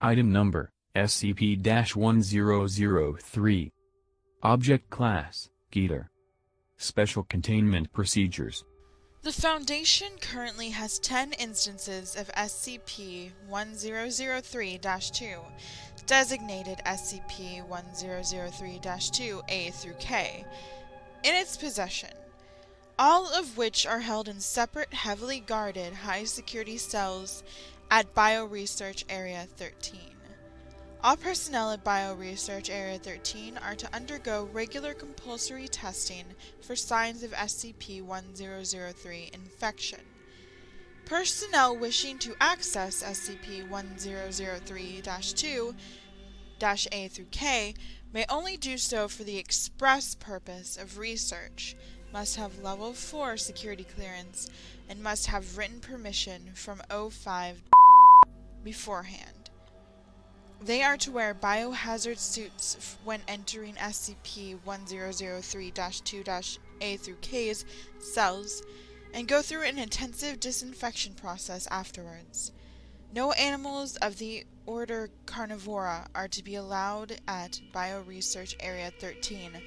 Item Number, SCP-1003. Object Class, Geeter. Special Containment Procedures. The Foundation currently has 10 instances of SCP-1003-2, designated SCP-1003-2A through K, in its possession, all of which are held in separate, heavily guarded, high-security cells at Bioresearch Area 13. All personnel at Bioresearch Area 13 are to undergo regular compulsory testing for signs of SCP-1003 infection. Personnel wishing to access SCP-1003-2-A through K may only do so for the express purpose of research, must have Level 4 security clearance, and must have written permission from O5 beforehand. They are to wear biohazard suits when entering SCP-1003-2-A through K's cells and go through an intensive disinfection process afterwards. No animals of the order Carnivora are to be allowed at Bioresearch Area 13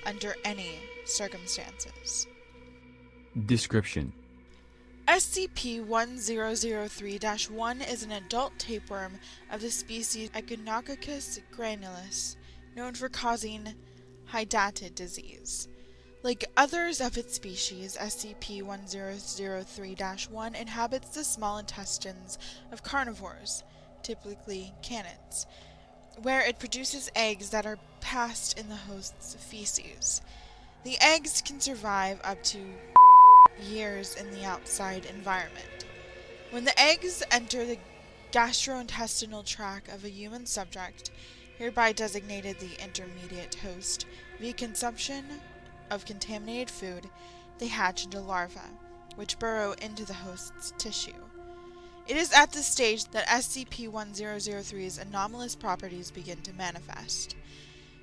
under any circumstances. Description: SCP-1003-1 is an adult tapeworm of the species Echinococcus granulus, known for causing hydatid disease. Like others of its species, SCP-1003-1 inhabits the small intestines of carnivores, typically canids, where it produces eggs that are passed in the host's feces. The eggs can survive up to years in the outside environment. When the eggs enter the gastrointestinal tract of a human subject, hereby designated the intermediate host, via consumption of contaminated food, they hatch into larvae, which burrow into the host's tissue. It is at this stage that SCP-1003's anomalous properties begin to manifest.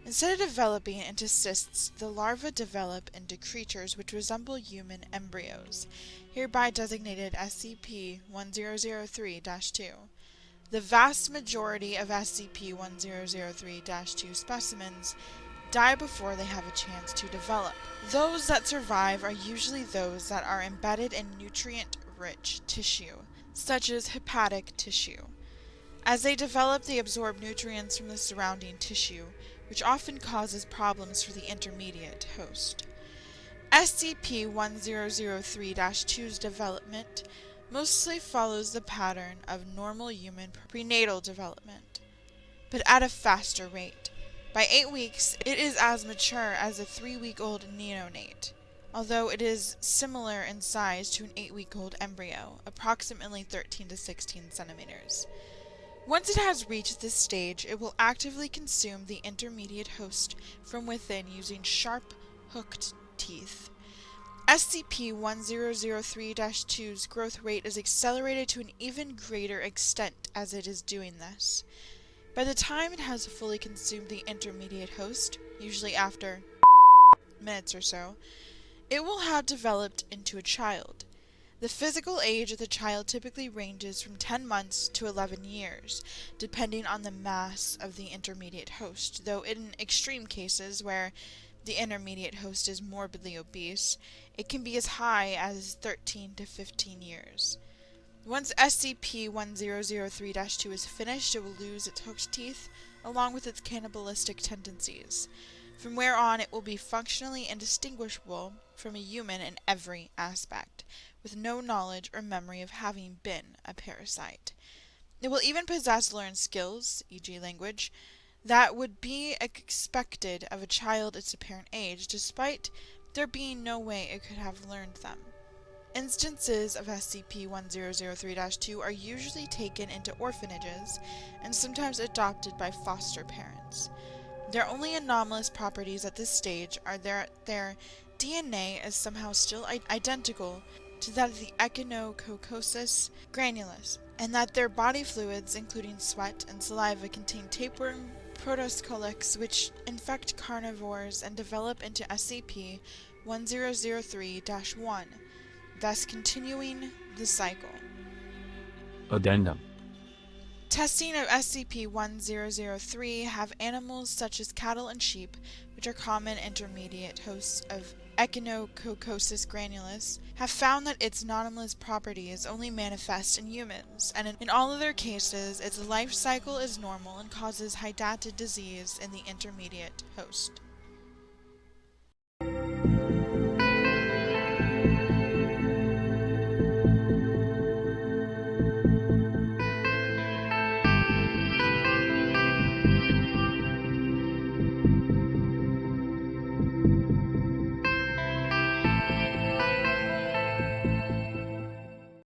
Instead of developing into cysts, the larvae develop into creatures which resemble human embryos, hereby designated SCP-1003-2. The vast majority of SCP-1003-2 specimens die before they have a chance to develop. Those that survive are usually those that are embedded in nutrient-rich tissue, such as hepatic tissue. As they develop, they absorb nutrients from the surrounding tissue, which often causes problems for the intermediate host. SCP-1003-2's development mostly follows the pattern of normal human prenatal development, but at a faster rate. By 8 weeks, it is as mature as a 3-week-old neonate, although it is similar in size to an 8-week-old embryo, approximately 13 to 16 centimeters. Once it has reached this stage, it will actively consume the intermediate host from within using sharp, hooked teeth. SCP-1003-2's growth rate is accelerated to an even greater extent as it is doing this. By the time it has fully consumed the intermediate host, usually after minutes or so, it will have developed into a child. The physical age of the child typically ranges from 10 months to 11 years, depending on the mass of the intermediate host, though in extreme cases where the intermediate host is morbidly obese, it can be as high as 13 to 15 years. Once SCP-1003-2 is finished, it will lose its hooked teeth, along with its cannibalistic tendencies. From where on, it will be functionally indistinguishable from a human in every aspect, with no knowledge or memory of having been a parasite. It will even possess learned skills, e.g. language, that would be expected of a child its apparent age, despite there being no way it could have learned them. Instances of SCP-1003-2 are usually taken into orphanages and sometimes adopted by foster parents. Their only anomalous properties at this stage are that their DNA is somehow still identical to that of the Echinococcus granulus, and that their body fluids, including sweat and saliva, contain tapeworm protoscolics which infect carnivores and develop into SCP-1003-1, thus continuing the cycle. Addendum. Testing of SCP-1003 have animals such as cattle and sheep, which are common intermediate hosts of Echinococcus granulus, have found that its anomalous properties only manifest in humans, and in all other cases its life cycle is normal and causes hydatid disease in the intermediate host.